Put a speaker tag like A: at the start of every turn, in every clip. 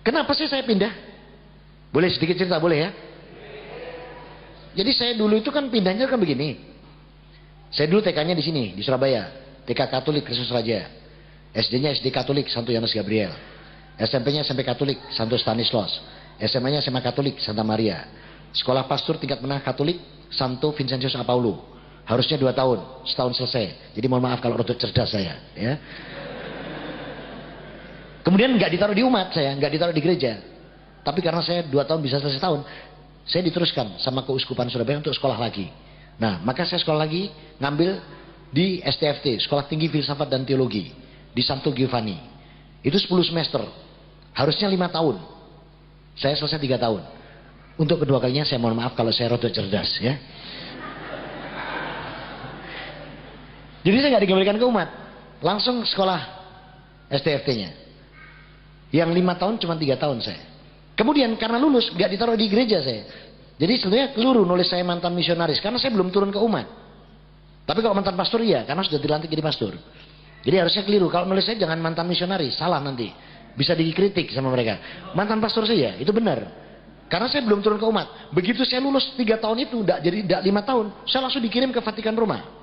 A: Kenapa sih saya pindah? Boleh sedikit cerita, boleh ya? Jadi saya dulu itu kan pindahnya kan begini. Saya dulu TK-nya di sini, di Surabaya. TK Katolik Kristus Raja. SD-nya SD Katolik Santo Yohanes Gabriel. SMP-nya SMP Katolik Santo Stanislaus. SMA-nya SMA Katolik Santa Maria. Sekolah pastor tingkat menengah Katolik Santo Vincentius Apaulo. Harusnya 2 tahun, setahun selesai. Jadi mohon maaf kalau rodok cerdas saya, ya. Kemudian nggak ditaruh di umat saya, nggak ditaruh di gereja. Tapi karena saya 2 tahun bisa selesai setahun, saya diteruskan sama Keuskupan Surabaya untuk sekolah lagi. Nah, maka saya sekolah lagi, ngambil di STFT, Sekolah Tinggi Filsafat dan Teologi, di Santo Giovanni. Itu 10 semester, harusnya 5 tahun. Saya selesai 3 tahun. Untuk kedua kalinya saya mohon maaf kalau saya rodok cerdas, ya. Jadi saya nggak dikembalikan ke umat, langsung sekolah STFT-nya. Yang 5 tahun cuma 3 tahun saya. Kemudian karena lulus nggak ditaruh di gereja saya. Jadi sebenarnya keliru nulis saya mantan misionaris karena saya belum turun ke umat. Tapi kalau mantan pastor iya, karena sudah dilantik jadi pastor. Jadi harusnya keliru kalau nulis saya jangan mantan misionaris, salah nanti. Bisa dikritik sama mereka. Mantan pastor saya itu benar. Karena saya belum turun ke umat. Begitu saya lulus 3 tahun itu, tidak 5 tahun, saya langsung dikirim ke Vatikan Roma.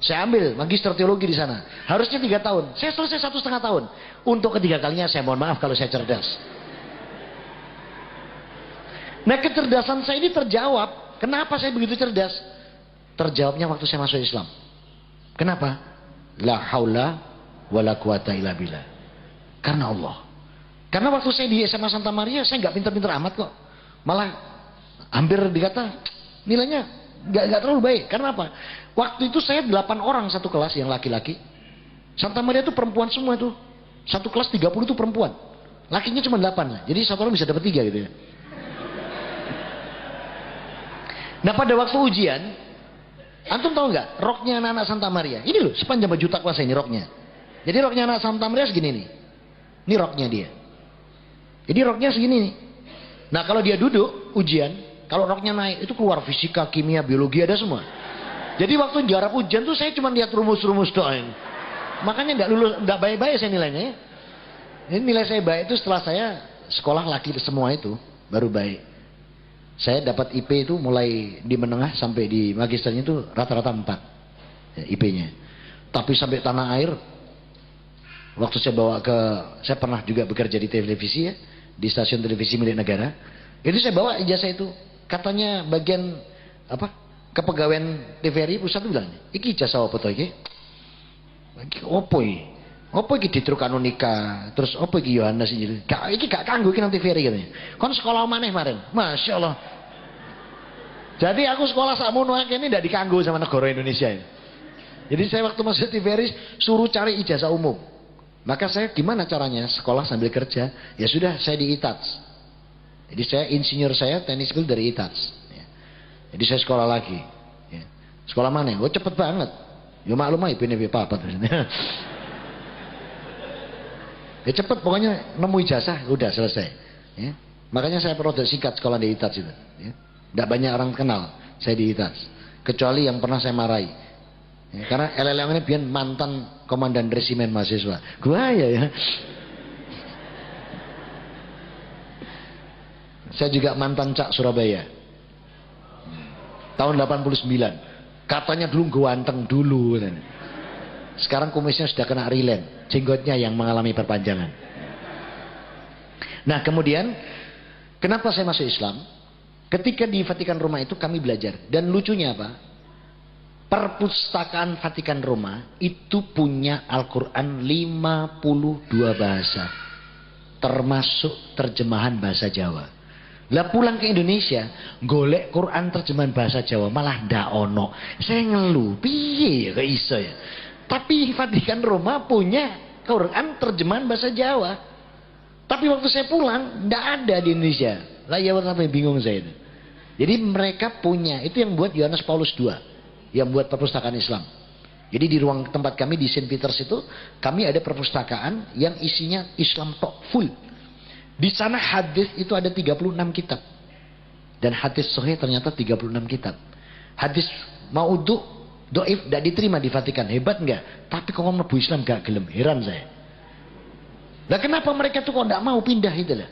A: Saya ambil magister teologi di sana. Harusnya 3 tahun. Saya selesai 1,5 tahun. Untuk ketiga kalinya saya mohon maaf kalau saya cerdas. Nah, kecerdasan saya ini terjawab. Kenapa saya begitu cerdas? Terjawabnya waktu saya masuk Islam. Kenapa? La haula wala quwata illa billah. Karena Allah. Karena waktu saya di SMA Santa Maria, saya nggak pintar-pintar amat kok. Malah hampir dikata nilainya nggak terlalu baik. Karena apa? Waktu itu saya 8 orang satu kelas yang laki-laki. Santa Maria itu perempuan semua itu. Satu kelas 30 itu perempuan. Lakinya cuma 8 lah. Jadi satu orang bisa dapat 3 gitu ya. Nah, pada waktu ujian, antum tahu nggak roknya anak-anak Santa Maria? Ini loh sepanjang baju takwa saya ini roknya. Jadi roknya anak Santa Maria segini nih. Ini roknya dia. Jadi roknya segini nih. Nah, kalau dia duduk ujian, kalau roknya naik itu keluar fisika, kimia, biologi ada semua. Jadi waktu jarak ujian tuh saya cuma lihat rumus-rumus doang. Makanya nggak lulus, nggak baik-baik saya nilainya. Ya. Ini nilai saya baik itu setelah saya sekolah laki semua itu baru baik. Saya dapat IP itu mulai di menengah sampai di magisternya itu rata-rata 4 ya, IP-nya. Tapi sampai tanah air, waktu saya bawa ke, saya pernah juga bekerja di televisi ya, di stasiun televisi milik negara. Itu saya bawa ijazah itu, katanya bagian apa? Kepegawaian TVRI pusat bilang, iki ijazah apa to iki? Iki opo iki? Opo iki Ditruk Kanonika, terus opo iki Yohanes iki? Iki gak kanggo iki nang TVRI katanya. Kon sekolah maneh kemarin. Masya Allah. Jadi aku sekolah sakmono akeh ini ndak dikanggo sama negara Indonesia ini. Jadi saya waktu masuk TVRI suruh cari ijazah umum. Maka saya gimana caranya sekolah sambil kerja? Ya sudah saya di ITATS. Jadi saya insinyur saya teknik sipil dari ITATS. Jadi saya sekolah lagi. Ya. Sekolah mana? Oh cepet banget. Ya maklum aja ini apa ya cepet pokoknya nemu ijazah udah selesai. Ya. Makanya saya produk singkat sekolah di ITATS itu. Ya. Tidak banyak orang kenal saya di ITATS. Kecuali yang pernah saya marahi. Ya, karena LLM ini biar mantan komandan resimen mahasiswa. Gua ya. Saya juga mantan Cak Surabaya. Tahun 89. Katanya dulu ganteng dulu. Sekarang kumisnya sudah kena rilen. Jenggotnya yang mengalami perpanjangan. Nah kemudian, kenapa saya masuk Islam? Ketika di Vatikan Roma itu kami belajar. Dan lucunya apa? Perpustakaan Vatikan Roma itu punya Al-Quran 52 bahasa. Termasuk terjemahan bahasa Jawa. Lah pulang ke Indonesia, golek Quran terjemahan bahasa Jawa malah ndak ono. Saya ngeluh, piye ya kok iso ya. Tapi Vatikan Roma punya Quran terjemahan bahasa Jawa. Tapi waktu saya pulang ndak ada di Indonesia. Lah ya sampai bingung saya itu. Jadi mereka punya, itu yang buat Yohanes Paulus II, yang buat perpustakaan Islam. Jadi di ruang tempat kami di Saint Peters itu, kami ada perpustakaan yang isinya Islam tok full. Di sana hadis itu ada 36 kitab. Dan hadis sahih ternyata 36 kitab. Hadis maudhu, doif, tidak diterima di Vatikan. Hebat enggak? Tapi kalau mlebu Islam gak gelem. Heran saya. Nah kenapa mereka tuh kok tidak mau pindah itu lah?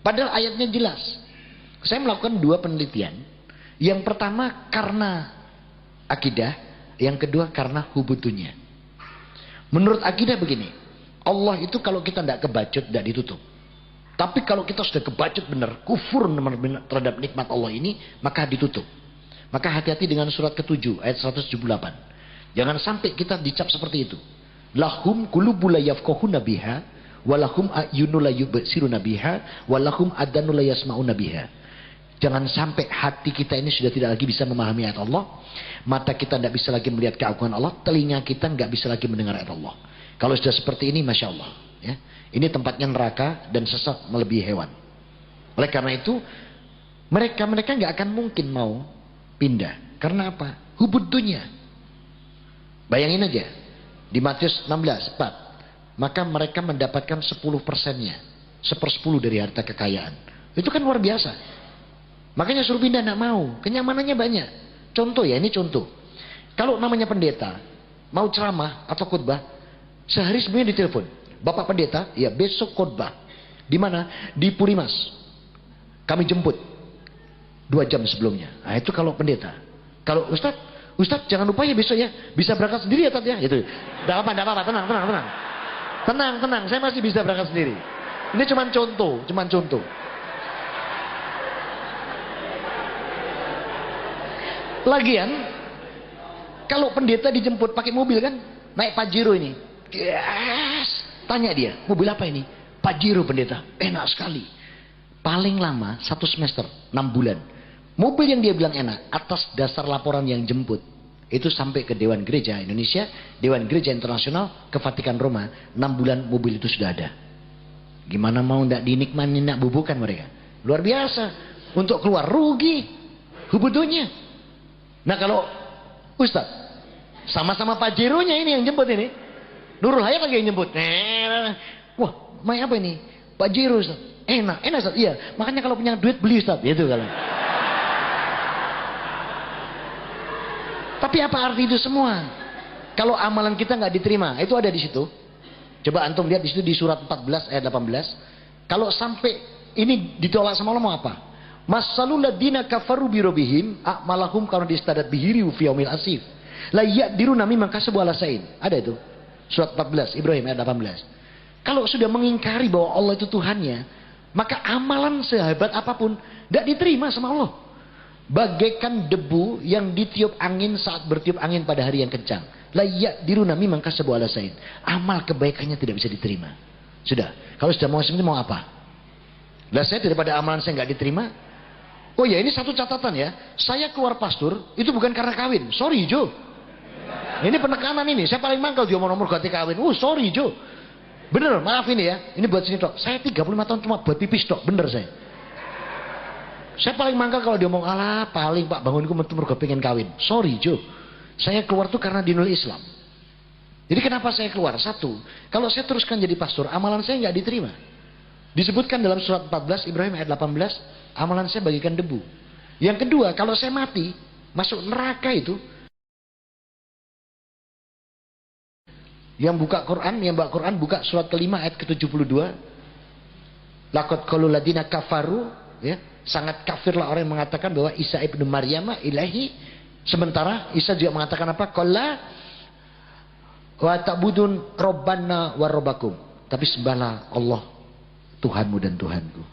A: Padahal ayatnya jelas. Saya melakukan 2 penelitian. Yang pertama karena akidah, yang kedua karena hubutunya. Menurut akidah begini, Allah itu kalau kita tidak kebacut, tidak ditutup. Tapi kalau kita sudah kebacut benar, kufur terhadap nikmat Allah ini, maka ditutup. Maka hati-hati dengan surat ke-7 ayat 178. Jangan sampai kita dicap seperti itu. Lahum qulubun la yafqahuna biha, walahum ayunun la yubsiruna biha, walahum adhanun la yasma'una biha. Jangan sampai hati kita ini sudah tidak lagi bisa memahami ayat Allah, mata kita tidak bisa lagi melihat keagungan Allah, telinga kita nggak bisa lagi mendengar ayat Allah. Kalau sudah seperti ini, masya Allah, ya, ini tempatnya neraka dan sesat melebihi hewan. Oleh karena itu, mereka nggak akan mungkin mau pindah. Karena apa? Hubud dunia. Bayangin aja, di Matius 16:4, maka mereka mendapatkan 10%-nya, 1/10 dari harta kekayaan. Itu kan luar biasa. Makanya suruh pindah tidak mau, kenyamanannya banyak. Contoh ya, ini contoh. Kalau namanya pendeta mau ceramah atau khutbah, sehari sebelumnya ditelepon, Bapak Pendeta, ya besok khutbah. Di mana? Di Purimas. Kami jemput 2 jam sebelumnya. Nah itu kalau pendeta. Kalau Ustadz jangan lupa ya besok ya, bisa berangkat sendiri ya Tat ya. Gitu. Tidak apa-apa, tenang. Tenang, saya masih bisa berangkat sendiri. Ini cuman contoh. Lagian kalau pendeta dijemput pakai mobil kan, naik Pajero ini, yes. Tanya dia, mobil apa ini? Pajero pendeta, enak sekali. Paling lama 1 semester, 6 bulan. Mobil yang dia bilang enak, atas dasar laporan yang jemput, itu sampai ke Dewan Gereja Indonesia, Dewan Gereja Internasional, ke Vatikan Roma, 6 bulan mobil itu sudah ada. Gimana mau ndak dinikmati, ndak bubukan mereka? Luar biasa. Untuk keluar rugi, hubudunya. Nah kalau Ustaz sama-sama Pajeronya ini yang jemput ini, Nurul Hayat lagi yang jemput. Wah, main apa ini? Pajero Ustaz. Enak Ustaz. Iya, makanya kalau punya duit beli Ustaz, gitu kalau. Tapi apa arti itu semua? Kalau amalan kita nggak diterima, itu ada di situ. Coba antum lihat di situ di surat 14 ayat 18. Kalau sampai ini ditolak sama Allah mau apa? Masalul ladina kafaru birobihim a'malahum karena distadat bihiri fi yaumil asif. La ya'diruna mimma kasabu ala sain. Ada itu. Surat 14 Ibrahim ayat 18. Kalau sudah mengingkari bahwa Allah itu Tuhannya, maka amalan sehebat apapun tidak diterima sama Allah. Bagaikan debu yang ditiup angin saat bertiup angin pada hari yang kencang. La ya'diruna mimma kasabu ala sain. Amal kebaikannya tidak bisa diterima. Sudah. Kalau sudah mau seperti mau apa? Lah saya daripada amalan saya nggak diterima. Oh ya, ini satu catatan ya. Saya keluar pastor itu bukan karena kawin. Sorry Jo. Ini penekanan ini. Saya paling mangkal dia mau nomor ganti kawin. Sorry Jo. Bener, maaf ini ya. Ini buat sini dok. Saya 35 tahun cuma buat pipis dok. Bener saya. Saya paling mangkal kalau dia ngomong alah paling Pak bangunku mergo pengen kawin. Sorry Jo. Saya keluar tuh karena dinul Islam. Jadi kenapa saya keluar? Satu, kalau saya teruskan jadi pastor, amalan saya nggak diterima. Disebutkan dalam surat 14 Ibrahim ayat 18. Amalan saya bagikan debu. Yang kedua, kalau saya mati, masuk neraka itu. Yang buka Quran buka surat kelima ayat ke-72. Laqad qalul ladina kafaru, ya, sangat kafirlah orang yang mengatakan bahwa Isa ibnu Maryam ilahi. Sementara Isa juga mengatakan apa? Qala wa ta'budun rabbana wa rabbakum. Tapi sembahlah Allah Tuhanmu dan Tuhanku.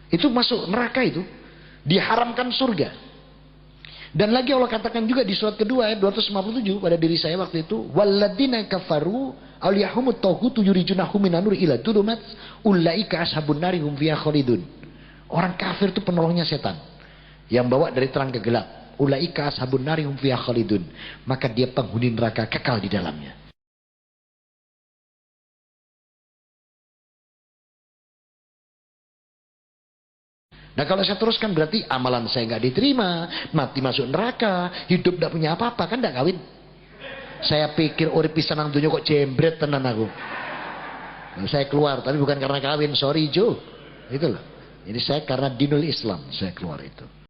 A: Itu masuk neraka itu. Diharamkan surga. Dan lagi Allah katakan juga di surat kedua ayat 257 pada diri saya waktu itu. Walladzina kafaru awliyahumut taghutu yurijunahum minan nur ila tulumat ulaika ashabun nari hum fiha khalidun. Orang kafir itu penolongnya setan. Yang bawa dari terang ke gelap. Ulaika ashabun nari hum fiha khalidun. Maka dia penghuni neraka kekal di dalamnya. Nah kalau saya teruskan berarti amalan saya nggak diterima, mati masuk neraka, hidup tidak punya apa-apa, kan tidak kawin. Saya pikir urip pisan nang donya kok jembret tenan aku. Nah, saya keluar, tapi bukan karena kawin, sorry Jo. Itu loh. Jadi saya karena dinul Islam saya keluar itu.